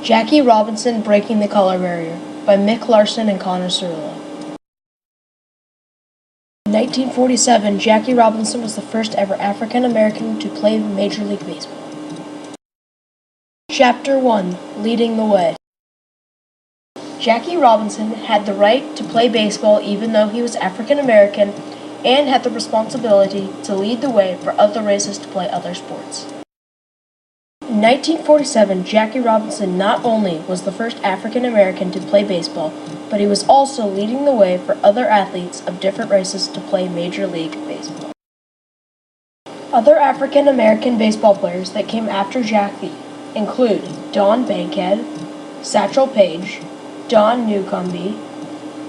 Jackie Robinson Breaking the Color Barrier by Mick Larson and Connor Cerullo. In 1947, Jackie Robinson was the first ever African American to play Major League Baseball. Chapter 1: Leading the Way. Jackie Robinson had the right to play baseball even though he was African American and had the responsibility to lead the way for other races to play other sports. In 1947, Jackie Robinson not only was the first African American to play baseball, but he was also leading the way for other athletes of different races to play Major League Baseball. Other African American baseball players that came after Jackie include Don Bankhead, Satchel Paige, Don Newcombe,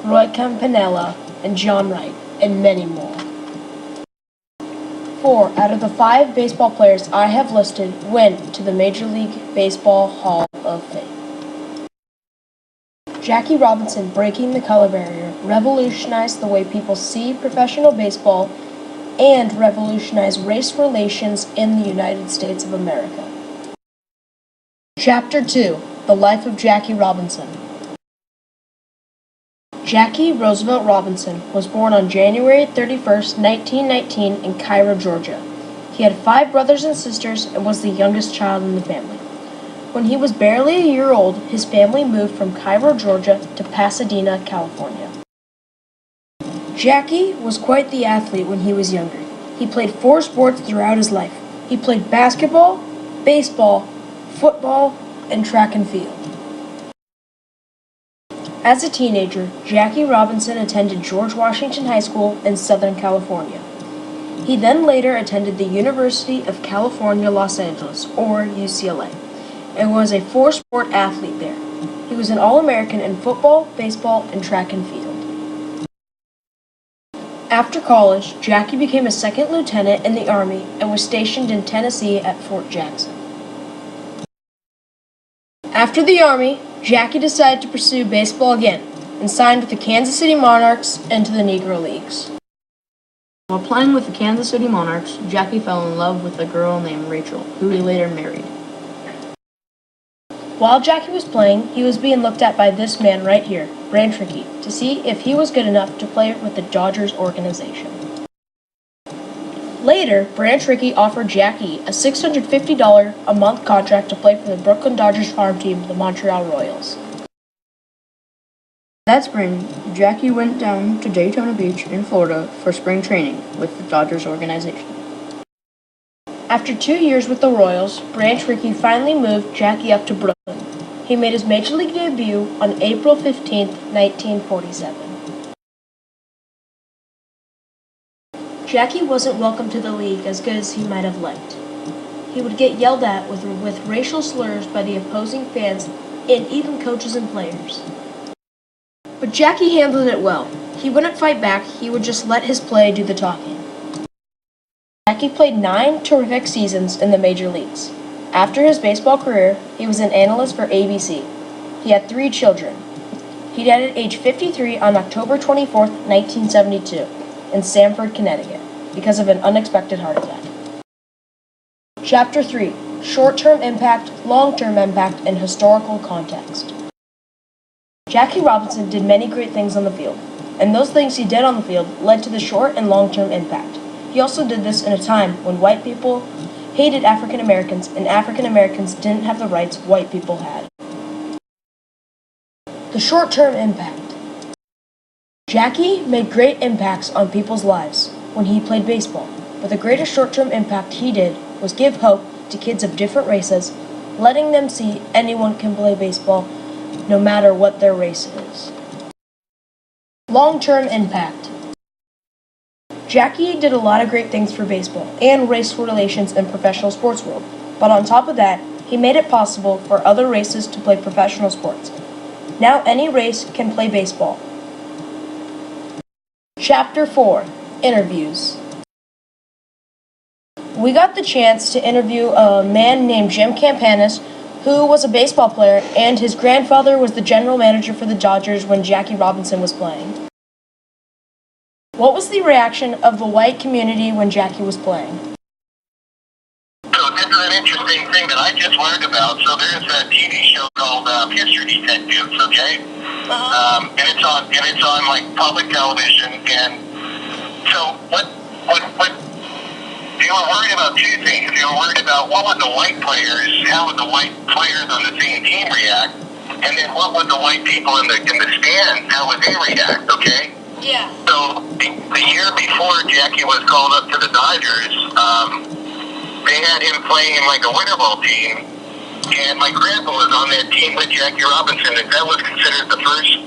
Roy Campanella, and John Wright, and many more. 4 out of the 5 baseball players I have listed went to the Major League Baseball Hall of Fame. Jackie Robinson Breaking the Color Barrier revolutionized the way people see professional baseball and revolutionized race relations in the United States of America. Chapter 2: The Life of Jackie Robinson. Jackie Roosevelt Robinson was born on January 31st, 1919 in Cairo, Georgia. He had 5 brothers and sisters and was the youngest child in the family. When he was barely a year old, his family moved from Cairo, Georgia to Pasadena, California. Jackie was quite the athlete when he was younger. He played 4 sports throughout his life. He played basketball, baseball, football, and track and field. As a teenager, Jackie Robinson attended George Washington High School in Southern California. He then later attended the University of California, Los Angeles, or UCLA, and was a 4-sport athlete there. He was an All-American in football, baseball, and track and field. After college, Jackie became a 2nd lieutenant in the Army and was stationed in Tennessee at Fort Jackson. After the Army, Jackie decided to pursue baseball again and signed with the Kansas City Monarchs and to the Negro Leagues. While playing with the Kansas City Monarchs, Jackie fell in love with a girl named Rachel, who he later married. While Jackie was playing, he was being looked at by this man right here, Branch Rickey, to see if he was good enough to play with the Dodgers organization. Later, Branch Rickey offered Jackie a $650 a month contract to play for the Brooklyn Dodgers farm team, the Montreal Royals. That spring, Jackie went down to Daytona Beach in Florida for spring training with the Dodgers organization. After 2 years with the Royals, Branch Rickey finally moved Jackie up to Brooklyn. He made his Major League debut on April 15, 1947. Jackie wasn't welcome to the league as good as he might have liked. He would get yelled at with racial slurs by the opposing fans and even coaches and players. But Jackie handled it well. He wouldn't fight back, he would just let his play do the talking. Jackie played 9 terrific seasons in the major leagues. After his baseball career, he was an analyst for ABC. He had 3 children. He died at age 53 on October 24, 1972, in Stamford, Connecticut, because of an unexpected heart attack. Chapter 3: Short-term impact, long-term impact, and historical context. Jackie Robinson did many great things on the field, and those things he did on the field led to the short and long-term impact. He also did this in a time when white people hated African Americans and African Americans didn't have the rights white people had. The short-term impact. Jackie made great impacts on people's lives when he played baseball, but the greatest short-term impact he did was give hope to kids of different races, letting them see anyone can play baseball no matter what their race is. Long-term impact. Jackie did a lot of great things for baseball and race relations in professional sports world, but on top of that, he made it possible for other races to play professional sports. Now any race can play baseball. Chapter 4: Interviews. We got the chance to interview a man named Jim Campanis, who was a baseball player, and his grandfather was the general manager for the Dodgers when Jackie Robinson was playing. What was the reaction of the white community when Jackie was playing? So this is an interesting thing that I just learned about. So there's a TV show called History Detectives, okay? And it's on like public television. And so what they were worried about two things. They were worried about what would the white players, how would the white players on the same team react, and then what would the white people in the stands, how would they react? Okay. Yeah. So the year before Jackie was called up to the Dodgers, they had him playing in like a winter ball team, and my grandpa was on that team with Jackie Robinson, and that was considered the first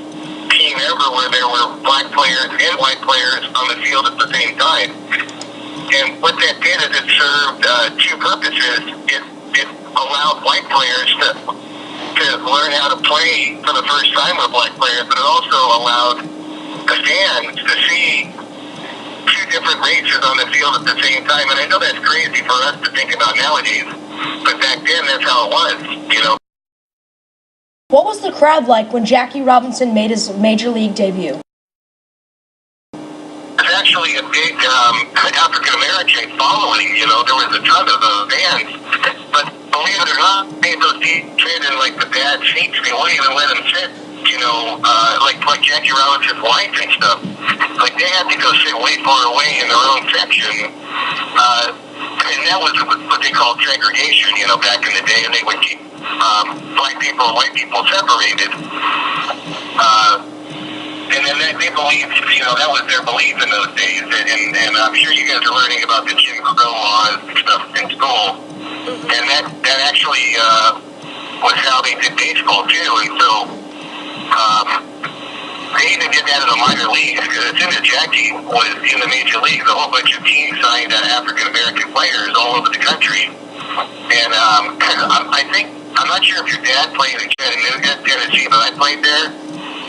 team ever where there were black players and white players on the field at the same time. And what that did is it served two purposes. It allowed white players to learn how to play for the first time with black players, but it also allowed the fans to see two different races on the field at the same time. And I know that's crazy for us to think about nowadays, but back then that's how it was, you know. What was the crowd like when Jackie Robinson made his major league debut? It's actually a big African-American following, you know. There was a ton of fans, but believe it or not, those seats fit in like the bad seats. They wouldn't even let them sit, you know, like Jackie Robinson's wife and stuff. Like they had to go sit way far away in their own section, and that was what they called segregation, you know, back in the day, and they would keep black people and white people separated. And then they believed, you know, that was their belief in those days. And I'm sure you guys are learning about the Jim Crow laws and stuff in school. And that actually was how they did baseball, too. And so they even did that in the minor leagues. Because as soon as Jackie was in the major leagues, a whole bunch of teams signed African-American players all over the country. And I'm not sure if your dad played in Chattanooga, Tennessee, but I played there.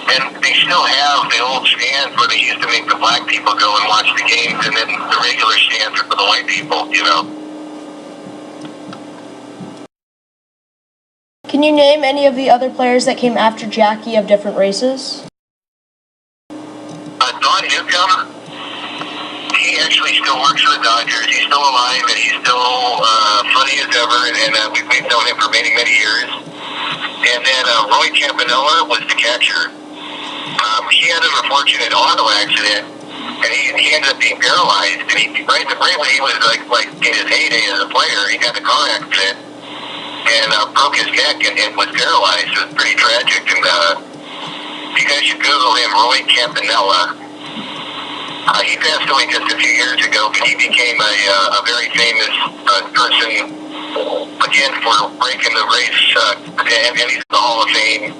And they still have the old stands where they used to make the black people go and watch the games, and then the regular stands are for the white people, you know. Can you name any of the other players that came after Jackie of different races? Don Newcomb, he actually still works for the Dodgers. He's still alive, and he's still funny as ever, and we've known him for many, many years. And then Roy Campanella was the catcher. He had an unfortunate auto accident, and he ended up being paralyzed. And right when he was like in his heyday as a player, he got in a car accident and broke his neck and was paralyzed. It was pretty tragic. And you guys should Google him, Roy Campanella. He passed away just a few years ago, but he became a very famous person again for breaking the race, and he's in the Hall of Fame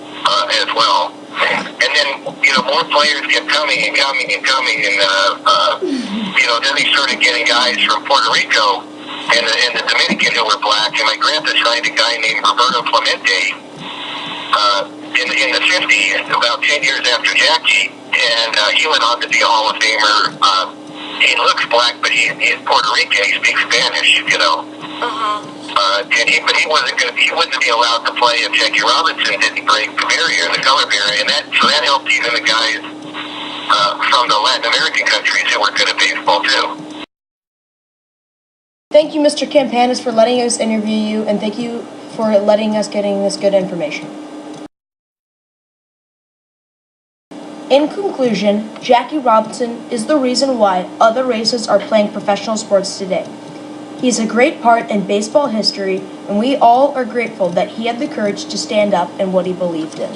as well. And then, you know, more players kept coming and coming and coming, and you know, then they started getting guys from Puerto Rico and the Dominican who were black. And my grandpa signed a guy named Roberto Clemente in the 50s, about 10 years after Jackie, and he went on to be a Hall of Famer. He looks black, but he's Puerto Rican. He speaks Spanish, you know. But he wouldn't be allowed to play if Jackie Robinson didn't break the barrier, the color barrier, and that helped even the guys from the Latin American countries who were good at baseball too. Thank you, Mr. Campanis, for letting us interview you, and thank you for letting us getting this good information. In conclusion, Jackie Robinson is the reason why other races are playing professional sports today. He's a great part in baseball history, and we all are grateful that he had the courage to stand up in what he believed in.